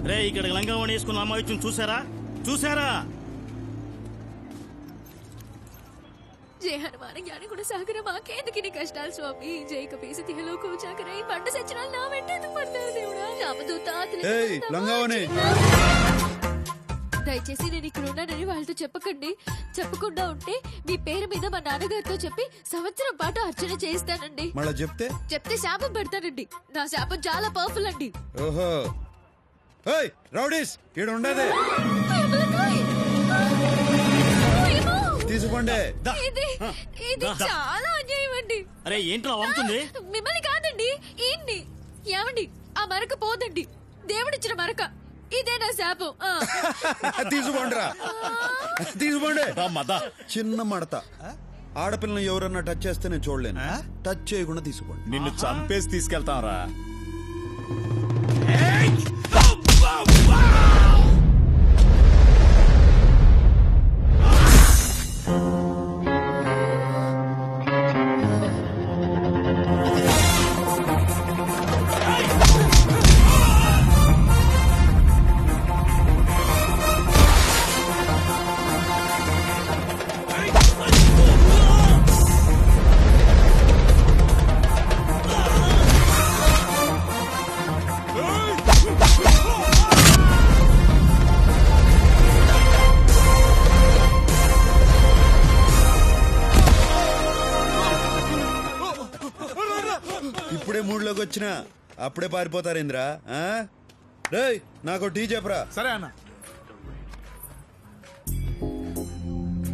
రే ఇక్కడ లంగావణి వేసుకున్న అమ్మాయి చూసారా చూసారా? జయ హనుమాన జ్ఞాని కూడా సాగర మాకేందుకు నీ కష్టాలు స్వామి. జై కపీసి తిహలోకు చాకర ఈ పంట సచ్చినాలు నా వెంట ఎందుకు పడతారు దేవుడా? రామదూత లంగావణి, దయచేసి నేను ఇక్కడ ఉన్నానని వాళ్ళతో చెప్పకండి. చెప్పకుండా ఉంటే మీ పేరు మీద మా నాన్నగారితో చెప్పి సంవత్సరం పాటు అర్చన చేయిస్తానండి. మళ్ళా చెప్తే శాపం పెడతానండి. నా శాపం చాలా పవర్ఫుల్ అండి. ఓహో రౌడీస్ ఈడ ఉండదే తీసుకోండి. ఇది చాలా అన్యాయం అండి. అరే ఏంట్రా అవుతుంది? మిమ్మల్ని కాదండి ఈయన్ని. ఏమండి ఆ మరక పోదండి, దేవుడిచ్చిన మరక. ఇదే నా శాపం. తీసుకోండిరా తీసుకోండి. చిన్న మడత, ఆడపిల్లని ఎవరన్నా టచ్ చేస్తే నేను చూడలేను. టచ్ చేయకుండా తీసుకోండి. నిన్ను చంపేసి తీసుకెళ్తాం రా. ఇప్పుడే మూడ్లోకి వచ్చినా అప్పుడే పారిపోతారేంద్రా? రేయ్ నాకు టీ చెప్పరా. సరే అన్న.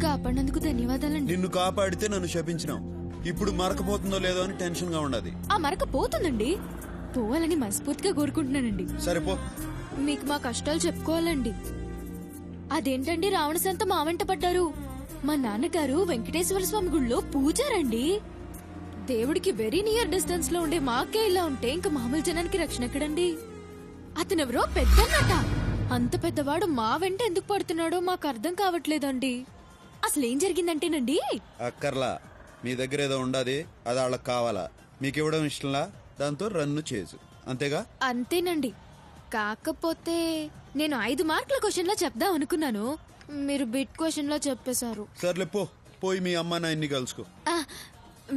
కాపాడినందుకు ధన్యవాదాలండి. నిన్ను కాపాడితే నన్ను శపించినావు. ఇప్పుడు మరకపోతుందో లేదో అని టెన్షన్ గా ఉండదు. ఆ మరక పోతుందండి. పోవాలని మనస్ఫూర్తిగా కోరుకుంటున్నానండి. సరిపో. మీకు మా కష్టాలు చెప్పుకోవాలండి. అదేంటండి రావణ సంత మా వెంట పడ్డారు? మా నాన్నగారు వెంకటేశ్వర స్వామి గుళ్ళో పూజారండి. దేవుడికి వెరీ నియర్ డిస్టెన్స్ లో ఉండే మాకే ఇలా ఉంటే ఇంకా మామూలు జనానికి రక్షణ ఎక్కడండి? అతనెవరో పెద్దన్నట. అంత పెద్దవాడు మా వెంట ఎందుకు పడుతున్నాడో మాకు అర్థం కావట్లేదండి. అసలేం జరిగిందంటేనండి, అక్కర్లా, మీ దగ్గర ఏదో ఉండదు, అది వాళ్ళకి కావాలా? మీకు ఇవ్వడం ఇష్టంలా, దాంతో రన్ను చేసు, అంతేగా? అంతేనండి. కాకపోతే నేను 5 మార్కుల క్వశ్చన్ లో చెప్దాం అనుకున్నాను, మీరు బిట్ క్వశ్చన్ లో చెప్పేశారు. సర్లే పోయి మీ అమ్మ నాయన్ని కలుసుకో.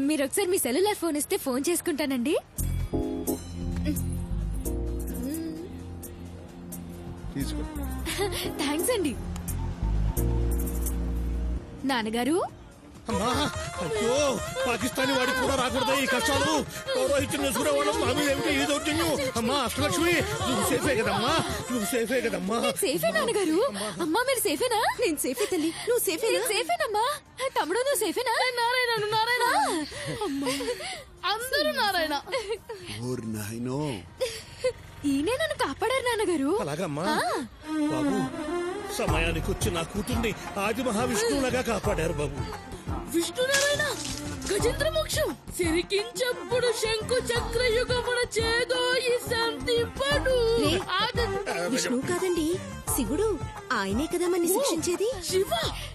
మీరు ఒకసారి మీ సెల్యులార్ ఫోన్ ఇస్తే ఫోన్ చేసుకుంటానండి. తీసుకో. థ్యాంక్స్ అండి. నాన్నగారు, అయ్యో పాకిస్తానీ వాడికి కూడా రాకూడదా ఈ కష్టాలు? పౌరోహిత్యం చూడేవాళ్ళం మా మీద ఏమిటో ఈ దౌర్జన్యం. అమ్మా అష్టలక్ష్మి, నువ్వు సేఫే కదమ్మా? నువ్వు సేఫే కదమ్మా? సేఫే నాన్నగారు. అమ్మా మీరు సేఫేనా? నేను సేఫే తల్లి. నువ్వు సేఫేనా? సేఫేనమ్మా. తమ్ముడు నువ్వు సేఫేనా? నారాయణ నారాయణ అందరూ నారాయణ. ఈయనే నన్ను కాపాడారు నాన్నగారు. అలాగమ్మా బాబు, సమయానికి వచ్చి నా కూతుర్ని ఆది మహావిష్ణువులాగా కాపాడారు బాబు. విష్ణునారాయణ గజేంద్ర మోక్షం సిరికించప్పుడు శంకు చక్ర యుగమున చేదో ఈ శాంతింపడు. విష్ణువు కాదండి, శివుడు. ఆయనే కదా మనని శిక్షించేది. Shiva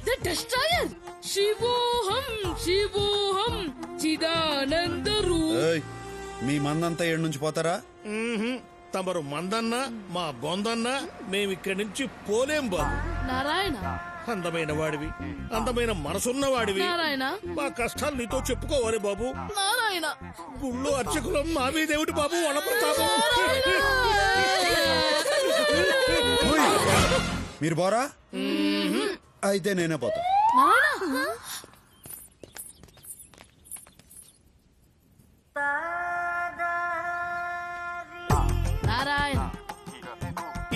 the destroyer. శివోహం శివోహం చిదానంద రూప్. మీ మందంతా ఏడు నుంచి పోతారా? తమరు మందన్నా మా బొందన్నా మేమిక్కడి నుంచి పోలేం బాబు. నారాయణ అందమైన వాడివి, అందమైన మనసున్న వాడివి. నారాయణ మా కష్టాలు నీతో చెప్పుకోవాలి బాబు. నారాయణ గుళ్ళో అర్చకులం మా మీదేమిటి బాబు వాళ్ళ ప్రతాపం? మీరు పోరా? అయితే నేనే పోతా. నారాయణ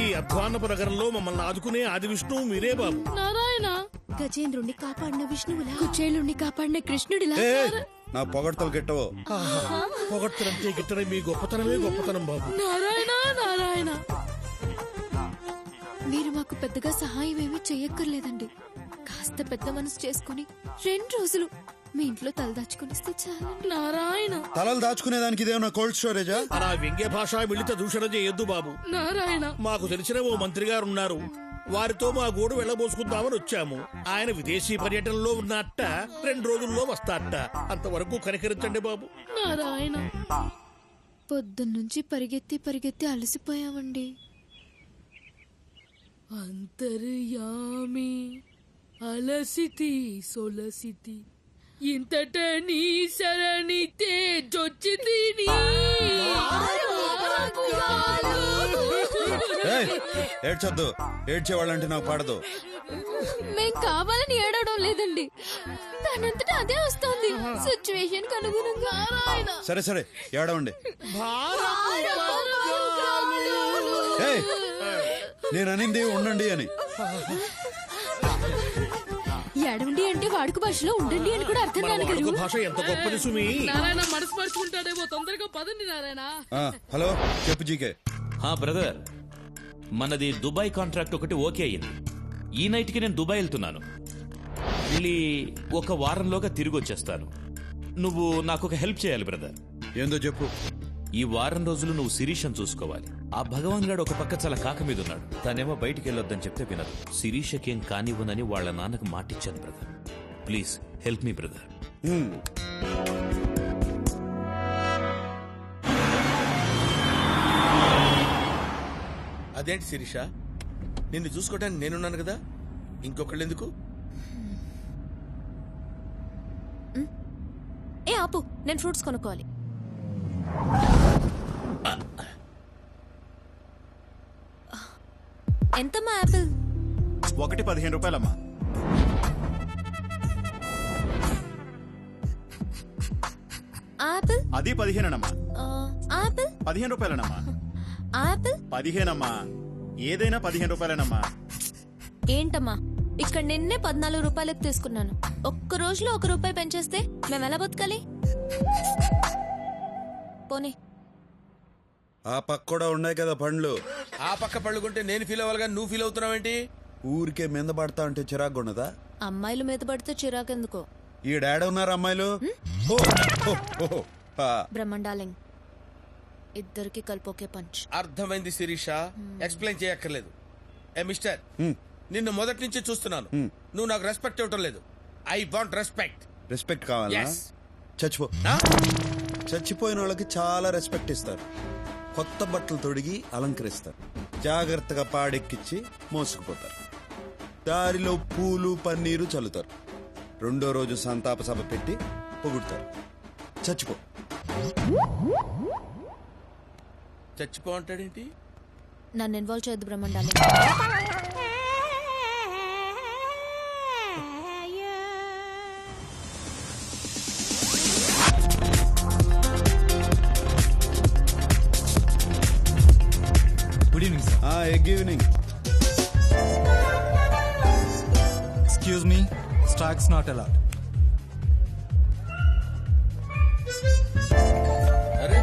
ఈ అధ్వాన్నపు నగరంలో మమ్మల్ని ఆదుకునే ఆది విష్ణువు మీరే బాబు. నారాయణ గజేంద్రుణ్ణి కాపాడిన విష్ణువులా, కుచేలుణ్ణి కాపాడిన కృష్ణుడిలా. నా పొగడ్తలు గిట్టవో. పొగడ్తలంతే గిట్టనే మీ గొప్పతనమే గొప్పతనం బాబు. నారాయణ నారాయణ మీరు మాకు పెద్దగా సహాయం ఏమీ చెయ్యక్కర్లేదండి. కాస్త పెద్ద మనసు చేసుకుని 2 రోజులు మీ ఇంట్లో తలదాచుకునిస్తే చాలండి. నారాయణ తలలు దాచుకునేదానికి ఇదేమన్నా కోల్డ్ స్టోరేజా? అలా వ్యంగ్య భాష మిళిత దూషణ చేయొద్దు బాబు. నారాయణ మాకు తెలిసిన ఓ మంత్రి గారు ఉన్నారు, వారితో మా గూడు వెళ్ళబోసుకుందామని వచ్చాము. ఆయన విదేశీ పర్యటనలో ఉన్నట్ట 2 రోజుల్లో వస్తాట. అంతవరకు కనికరించండి బాబు. నారాయణ పొద్దున్నుంచి పరిగెత్తి అలసిపోయామండి. అంతర్యామి అలసితి సొలసితి ఇంతట నీ శరణి తేజొచ్చితి ఏడ్చొద్దు, ఏడ్చేవాళ్ళంటే నాకు పడదు. మేం కావాలని ఏడవడం లేదండి, దానంతటా అదే వస్తుంది సిచ్యువేషన్ అనుగుణంగా. సరే సరే ఏడవండి. ఏయ్, నేను అనింది ఉండండి అని. ఏడవండి అంటే వాడుక భాషలో ఉండండి అని కూడా అర్థం మన నాన్నగారు. వాడుక భాష ఎంత గొప్పది సుమి. నారాయణ మనసు పరుచుకుంటాడేమో, తొందరగా పదండి నారాయణ. హలో చెప్పు జీకే. బ్రదర్, మనది దుబాయ్ కాంట్రాక్ట్ ఒకటి ఓకే అయింది. ఈ నైట్ కి నేను దుబాయ్ వెళ్తున్నాను. వెళ్ళి 1 వారంలోగా తిరిగి వచ్చేస్తాను. నువ్వు నాకు ఒక హెల్ప్ చేయాలి బ్రదర్. ఏందో చెప్పు. ఈ వారం రోజులు నువ్వు శిరీషను చూసుకోవాలి. ఆ భగవాన్ గాడు ఒక పక్క చాలా కాక మీద ఉన్నాడు. తనేమో బయటికి వెళ్ళొద్దని చెప్తే వినదు. శిరీషకేం కానివ్వనని వాళ్ళ నాన్నకు మాటిచ్చాను brother. Please help me brother. అదేంటి శిరీష, నిన్ను చూసుకోవడానికి నేనున్నాను కదా, ఇంకొకళ్ళు ఎందుకు? ఏ ఆపు, నేను ఫ్రూట్స్ కొనుక్కోవాలి. ఎంతమ్మా యాపిల్? 15 రూపాయలమ్మా. ఆపిల్ అది 15 ఆపిల్ 15 రూపాయలనమ్మా. ఆపిల్ 15 అమ్మా. ఏదైనా 15 రూపాయలనమ్మా. ఏంటమ్మా, ఇక్కడ నిన్నే 14 రూపాయలకు తీసుకున్నాను. ఒక్క రోజులో 1 రూపాయి పెంచేస్తే మేము ఎలా బతకాలి? పోనీ. ఆ పక్క కూడా ఉన్నాయి కదా పండ్లు. ఆ పక్క పళ్ళు కొంటే నేను ఫీల్ అవ్వాలిగా, నువ్వు ఫీల్ అవుతున్నావేంటి? ఊరికే మీద పడతా అంటే చిరాకు ఉన్నదా? అమ్మాయిలు మీద పడితే చిరాకెందుకో. ఈ డాడీ ఉన్నారు అమ్మాయిలు. బ్రహ్మండాలింగ్, ఇద్దరికి కలిపోకే పంచ్. అర్థమైంది శిరీష, ఎక్స్ప్లెయిన్ చేయక్కర్లేదు. ఏ మిస్టర్, నిన్ను మొదటి నుంచి చూస్తున్నాను. నువ్వు నాకు రెస్పెక్ట్ ఇవ్వటం లేదు. I want respect. రెస్పెక్ట్ కావాలా? Yes. చచ్చిపో. చచ్చిపోయిన వాళ్ళకి చాలా రెస్పెక్ట్ ఇస్తారు. కొత్త బట్టలు తొడిగి అలంకరిస్తారు. జాగ్రత్తగా పాడెక్కిచ్చి మోసుకుపోతారు. దారిలో పూలు పన్నీరు చల్లుతారు. 2వ రోజు సంతాప సభ పెట్టి పొగుడుతారు. చచ్చిపో. చచ్చిపో అంటాడేంటి? నన్ను ఇన్వాల్వ్ చేయొద్దు బ్రహ్మండాలింగ్. Good evening sir. Good evening. Excuse me, stags not allowed. అరే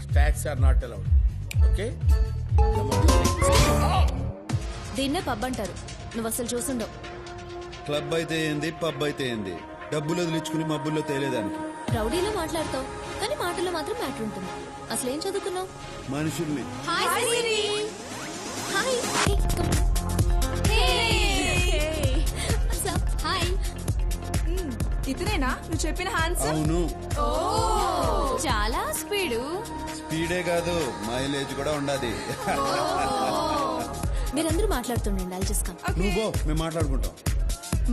stags are not allowed. Okay, దీన్నే పబ్ అంటారు. నువ్వు అసలు చూసుండవు. క్లబ్ అయితే ఏంది, పబ్ అయితే ఏంది, డబ్బులు వదిలించుకుని మబ్బుల్లో తేలేదానికి. రౌడీలో మాట్లాడతావు, కానీ మాటల్లో మాత్రం మ్యాటర్ ఉంటుంది. అసలు ఏం చదువుకున్నావు? మనుషుల్ని. ఇతనేనా నువ్వు చెప్పిన హ్యాండ్సమ్? అవును. చాలా స్పీడు. స్పీడే కాదు, మైలేజ్ కూడా ఉండాది. మీరందరూ మాట్లాడుతుండండి, I'll just come. నువ్వు మేము మాట్లాడుకుంటాం.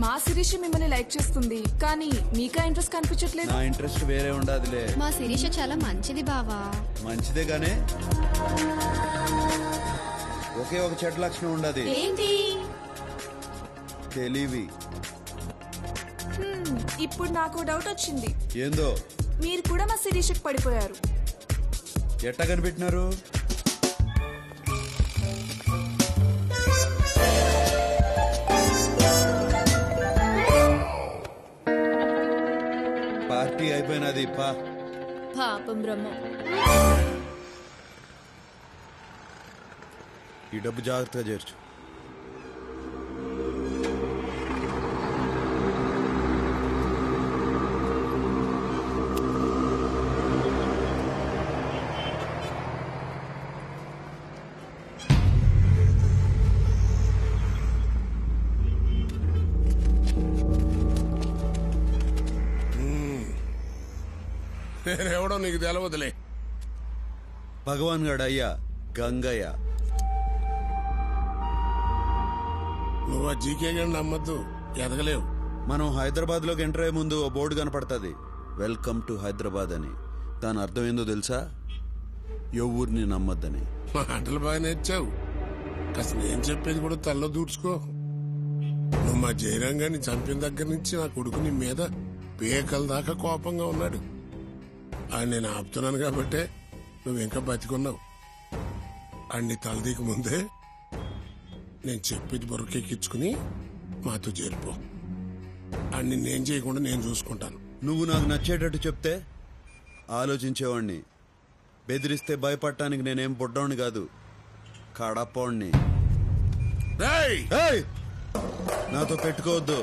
మా శిరీష మిమ్మల్ని లైక్ చేస్తుంది, కానీ మీకా ఇంట్రెస్ట్ కనిపించట్లేదు. నా ఇంట్రెస్ట్ వేరే ఉండాదిలే. మా శిరీష చాలా మంచిది బావా. మంచిదే గానే ఒకే ఒక చెడ్డ లక్షణం ఉండదు. ఏంటి? తెలివి. ఇప్పుడు నాకు డౌట్ వచ్చింది. ఏందో? మీరు కూడా మా శిరీషకు పడిపోయారు. ఎట్టా కనిపెట్టినారు? పార్టీ అయిపోయినది. పాపం బ్రహ్మ. ఈ డబ్బు జాగ్రత్తగా చేర్చు. నేనెవడో నీకు తెలవదులే. భగవాన్ గడ అయ్యా గంగయ్య. నువ్వు ఆ జీకే గడిని నమ్మద్దు, ఎదగలేవు. మనం హైదరాబాద్ లోకి ఎంటర్ అయ్యే ముందు ఓ బోర్డు కనపడుతుంది, వెల్కమ్ టు హైదరాబాద్ అని. దాని అర్థం ఏందో తెలుసా? ఎవరిని నమ్మద్దని. మాటలు బాగా నేర్చావు, కాస్త నేను చెప్పేది కూడా తల్లో దూడ్చుకో. నువ్వు మా జయరాంగాన్ని చంపిన దగ్గర నుంచి నా కొడుకు నీ మీద పేకల దాకా కోపంగా ఉన్నాడు. ఆయన నేను ఆపుతున్నాను కాబట్టే నువ్వు ఇంకా బతికున్నావు. అన్ని తలదీక ముందే నేను చెప్పేది బొరకెక్కించుకుని మాతో చేరిపో. అన్ని నేను చేయకుండా నేను చూసుకుంటాను. నువ్వు నాకు నచ్చేటట్టు చెప్తే ఆలోచించేవాణ్ణి. బెదిరిస్తే భయపడటానికి నేనేం బుడ్డోని కాదు, కడపోణ్ణి. ఏయ్! నాతో పెట్టుకోవద్దు,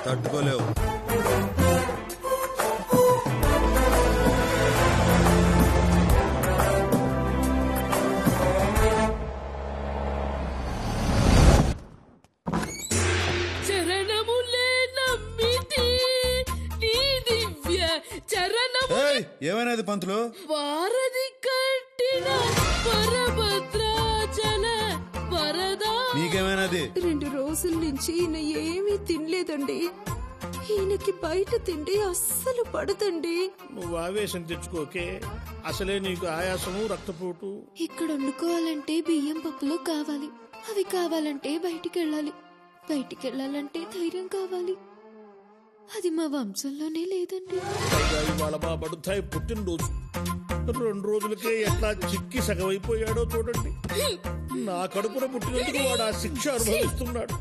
తట్టుకోలేవు. చరణములే నమ్మితి నీ దివ్య చరణము ఏమైనది పంతులు? వారధి కట్టిన పరభద్రాచల వరదా. నీకేమైనది? 2 రోజుల నుంచి ఈయన ఏమీ తినలేదండి. ఈయనకి బయట తిండి అస్సలు పడదండి. నువ్వు ఆవేశం తెచ్చుకోకే, అసలే నీకు ఆయాసము రక్తపోటు. ఇక్కడ వండుకోవాలంటే బియ్యం పప్పులు కావాలి, అవి కావాలంటే బయటికెళ్ళాలి, బయటికెళ్ళాలంటే ధైర్యం కావాలి. అది మా వంశంలోనే లేదండి. పైగా ఇవాళ మా బడుతాయి పుట్టినరోజు. 2 రోజులకే ఎట్లా చిక్కి సగమైపోయాడో చూడండి. నా కడుపున పుట్టినందుకు వాడు ఆ శిక్ష అనుభవిస్తున్నాడు.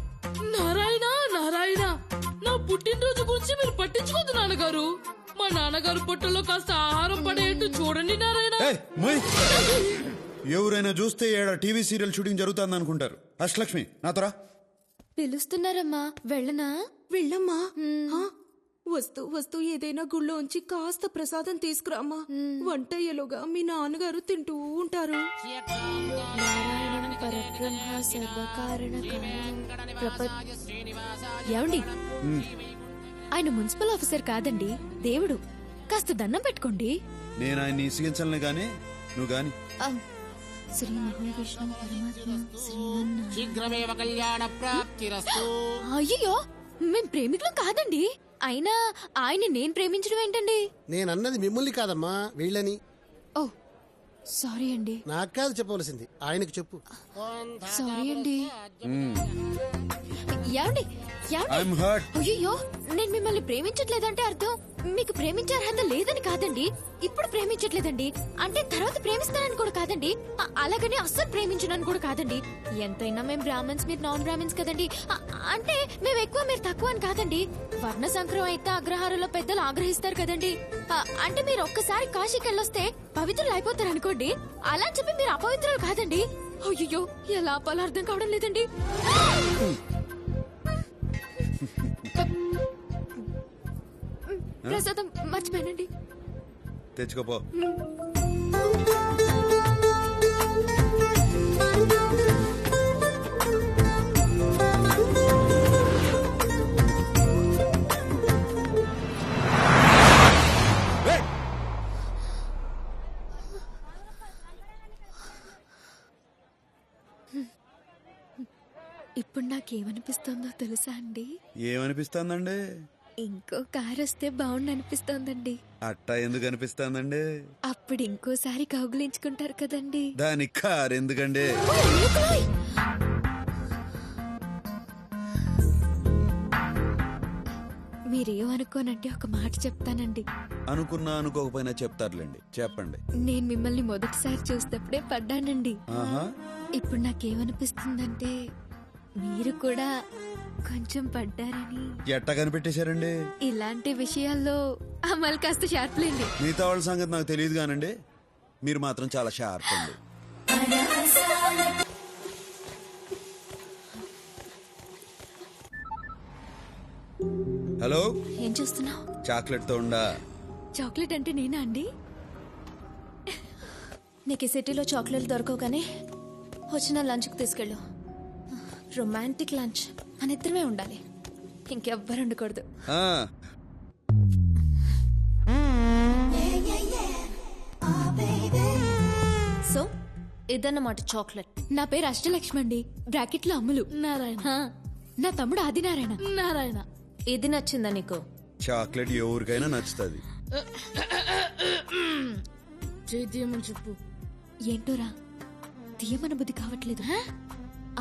నారాయణ నారాయణ, నా పుట్టినరోజు గురించి మీరు పట్టించుకోదు నాన్నగారు. మా నాన్నగారు పొట్టలో కాస్త ఆహారం పడేట్టు చూడండి నారాయణ. ఎవరైనా చూస్తే ఏడా టీవీ సీరియల్ షూటింగ్ జరుగుతుంది అనుకుంటారు. అష్టలక్ష్మి నాతోరా. పిలుస్తున్నారమ్మా, వెళ్ళనా? వెళ్ళమ్మా. వస్తూ వస్తూ ఏదైనా గుళ్ళోంచి కాస్త ప్రసాదం తీసుకురామ్మా. వంటయ్యలోగా మీ నాన్నగారు తింటూ ఉంటారు. ఏమండి, ఆయన మున్సిపల్ ఆఫీసర్ కాదండి, దేవుడు. కాస్త దండం పెట్టుకోండి. నేను ఆయన్ని ఇసిగించలే గాని నువ్వు గాని. శ్రీ మహావిష్ణు పరమాత్మ శీఘ్రమేవ కళ్యాణ ప్రాప్తిరస్తు. అయ్యో, మేం ప్రేమికులం కాదండి. అయినా ఆయన నేను ప్రేమించడం ఏంటండి? నేనన్నది మిమ్మల్ని కాదమ్మా, వీళ్ళని. ఓ సారీ అండి. నాకు కాదు చెప్పవలసింది, ఆయనకు చెప్పు. సారీ అండి. ఏమండి అయ్యో, నేను మిమ్మల్ని ప్రేమించట్లేదంటే అర్థం మీకు ప్రేమించే అర్హత లేదని కాదండి. ఇప్పుడు ప్రేమించట్లేదండి అంటే తర్వాత ప్రేమిస్తానని కూడా కాదండి. అలాగని అస్సలు ప్రేమించనని కూడా కాదండి. ఎంతైనా మేము బ్రాహ్మణ్స్, మీరు నాన్ బ్రాహ్మణ్స్ కదండి. అంటే మేము ఎక్కువ మీరు తక్కువ అని కాదండి. వర్ణ సంక్రమం అయితే అగ్రహారంలో పెద్దలు ఆగ్రహిస్తారు కదండి. అంటే మీరు ఒక్కసారి కాశీకి వెళ్ళొస్తే పవిత్రులు అయిపోతారు అనుకోండి. అలా అని చెప్పి మీరు అపవిత్రులు కాదండి. అయ్యో, ఎలా ఆపాలో అర్థం కావడం లేదండి. ప్రసాదం మర్చిపోయానండి. తెచ్చుకోపో. ఇప్పుడు నాకేమనిపిస్తుందో తెలుసా అండి? ఏమనిపిస్తుందండి? ఇంకో కారు వస్తే బాగుండు అనిపిస్తోందండి. అట్టా ఎందుకు అనిపిస్తుందండి? అప్పుడు ఇంకోసారి కౌగులించుకుంటారు కదండి. దానికి కారు ఎందుకండి? మీరేమనుకోనంటే ఒక మాట చెప్తానండి. అనుకున్నా అనుకోకపోయినా చెప్తారులేండి, చెప్పండి. నేను మిమ్మల్ని మొదటిసారి చూసేటప్పుడే పడ్డానండి. ఇప్పుడు నాకేమనిపిస్తుందంటే మీరు కూడా కొంచెం పడ్డారని. ఎట్టా కనిపెట్టేశారండి? ఇలాంటి విషయాల్లో అమలు కాస్త షార్ప్లేండి. మిగతా వాళ్ళ సంగతి నాకు తెలియదు కానండి, మీరు మాత్రం చాలా షార్ప్ అండి. హలో, ఏం చూస్తున్నావు? చాక్లెట్ తో ఉండా. చాక్లెట్ అంటే నేనా అండి? నీకు ఈ సిటీలో చాక్లెట్లు దొరకవు కానీ వచ్చిన లంచ్కి తీసుకెళ్ళు. రొమాంటిక్ లంచ్, మన ఇద్దరమే ఉండాలి, ఇంకెవ్వరు ఉండకూడదు. ఇదన్నమాట చాక్లెట్. నా పేరు అష్టలక్ష్మి అండి, బ్రాకెట్ లో అమ్ములు. నారాయణ. హా, నా తమ్ముడు ఆదినారాయణ. నారాయణ. ఇది నచ్చిందా నీకు? చాక్లెట్ ఎవరికైనా నచ్చుతుంది. చైతీయమని చెప్పు. ఏంటోరా తీయమన బుద్ధి కావట్లేదు.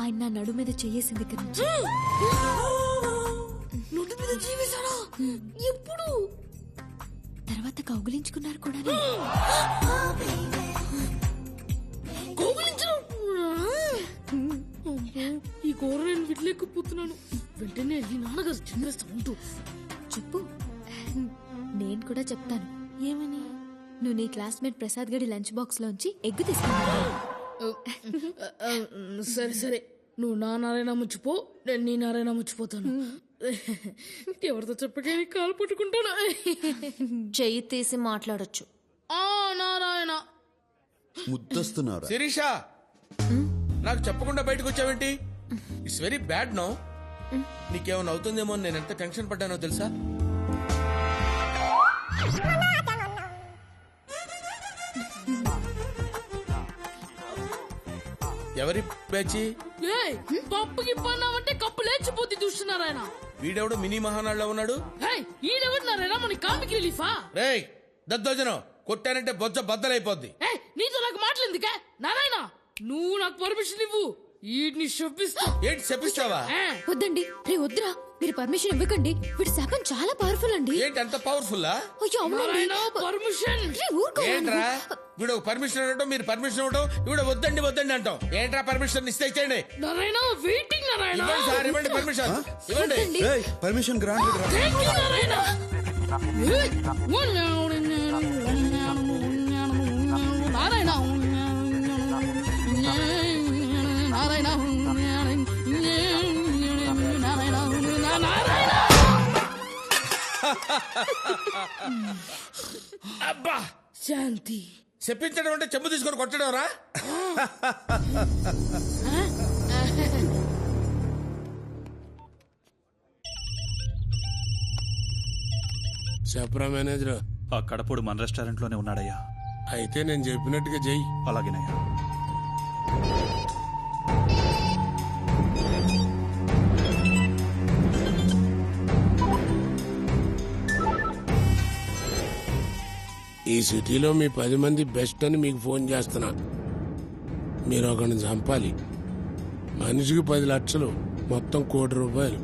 ఆయన నా నడు మీద చెయ్యేసింది దగ్గర నుంచి. నోటి మీద జీవిస్తాడా? ఎప్పుడు? తర్వాత కౌగులించుకున్నారు కూడా. ఈ కూర నేను విడలేకపోతున్నాను. వెంటనే వెళ్ళి నాన్నగారు చిన్నేస్తా ఉంటూ చెప్పు, నేను కూడా చెప్తాను. ఏమని? నువ్వు నీ క్లాస్మేట్ ప్రసాద్ గడి లంచ్ బాక్స్ లోంచి ఎగ్గు తీసుకున్నావు. సరే సరే, నువ్వు నా నారాయణ ముచ్చిపో, నేను నీ నారాయణ ముచ్చిపోతాను. ఎవరితో చెప్పకే కాలు పట్టుకుంటాను. చెయ్యి తీసి మాట్లాడొచ్చు. ఆ నారాయణ. ముద్దస్తున్నారా? శిరీష, నాకు చెప్పకుండా బయటకు వచ్చావేంటి? It's very bad no. నీకేమైనా అవుతుందేమో అని నేను ఎంత టెన్షన్ పడ్డానో తెలుసా? ఎవరి పేచి? పప్పుకి పన్నామంటే కప్పు లేచిపోతే చూస్తున్నారాయన. వీడెవడు మినీ మహానాడులో ఉన్నాడు? ఈడెవడు నారాయణ? మన కామిక్ రిలీఫా? రేయ్ దద్దోజనం, కొట్టానంటే బొజ్జ బద్దలైపోద్ది. నీతో నాకు మాట్లాడిందికా నారాయణ? నువ్వు నాకు పర్మిషన్ ఇవ్వు, వీటిని శపిస్తా. ఏంటి శపిస్తావా? వద్దండి, రే వద్దురా, మీరు పర్మిషన్ ఇవ్వకండి. వీడి శాపం చాలా పవర్ఫుల్ అండి. ఏంటి అంత పవర్ఫుల్? అయ్యో అవునండి. పర్మిషన్ ఏంట్రా? వీడు పర్మిషన్ ఇవ్వడం, మీరు పర్మిషన్ ఇవ్వడం, వీడు వద్దండి వద్దండి అంటాం. ఏంట్రా పర్మిషన్ ఇస్తే ఇచ్చేయండి. నారాయణ వెయిటింగ్. నారాయణ ఇవ్వండి సార్, ఇవ్వండి పర్మిషన్, ఇవ్వండి. Permission granted. నారాయణ నారాయణ అబ్బా శాంతి. చెప్పించడం అంటే చెంబు తీసుకొని కొట్టడం రా. చెప్పరా మేనేజర్? ఆ కడపడు మన రెస్టారెంట్ లోనే ఉన్నాడయ్యా. అయితే నేను చెప్పినట్టుగా చెయ్యి. అలాగేనయ్యా. ఈ సిటీలో మీ 10 మంది బెస్ట్ అని మీకు ఫోన్ చేస్తున్నా. మీరు ఒకరిని చంపాలి. మనిషికి 10 లక్షలు, మొత్తం ₹1 కోటి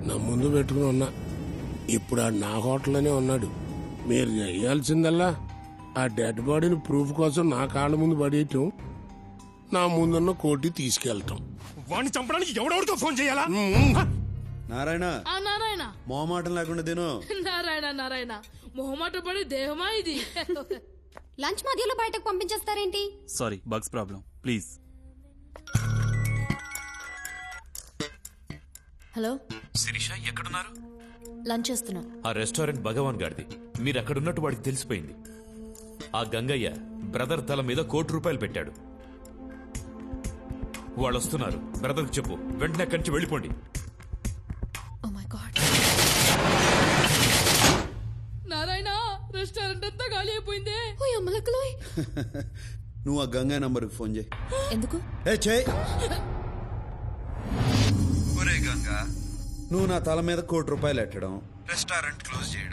నా ముందు పెట్టుకుని ఉన్నా. ఇప్పుడు ఆ నా హోటల్లోనే ఉన్నాడు. మీరు చేయాల్సిందల్లా ఆ డెడ్ బాడీని ప్రూఫ్ కోసం నా కాళ్ళ ముందు పడేయటం, నా ముందున్న కోటి తీసుకెళ్తాం. వాడిని చంపడానికి ఎవడెవరితో ఫోన్ చేయాలా? నారాయణ, నారాయణ మొహమాటం లేకుండా తిను. నారాయణ నారాయణ మొహమాట పడే దేహమా ఇది? లంచ్ మధ్యలో బయటకు పంపించేస్తారేంటి? Sorry, bugs problem. Please. Hello శిరీష, ఎక్కడున్నారు? లంచ్ చేస్తున్నా. ఆ రెస్టారెంట్ భగవాన్ గారిది. మీరు అక్కడున్నట్టు వాడికి తెలిసిపోయింది. ఆ గంగయ్య బ్రదర్ తల మీద ₹1 కోటి పెట్టాడు. వాళ్ళు వస్తున్నారు. బ్రదర్కి చెప్పు, వెంటనే అక్కడి నుంచి వెళ్ళిపోండి. Oh my god. Narayana, restaurant అంతా ఖాళీ అయిపోయిందే. ఓ అమ్మలక్కలోయ్. నువ్వు ఆ గంగా నంబర్కి ఫోన్ చేయి. ఎందుకు? ఒరే గంగా, నువ్వు నా తల మీద ₹1 కోటి ఎట్టడం, రెస్టారెంట్ క్లోజ్ చేయడం,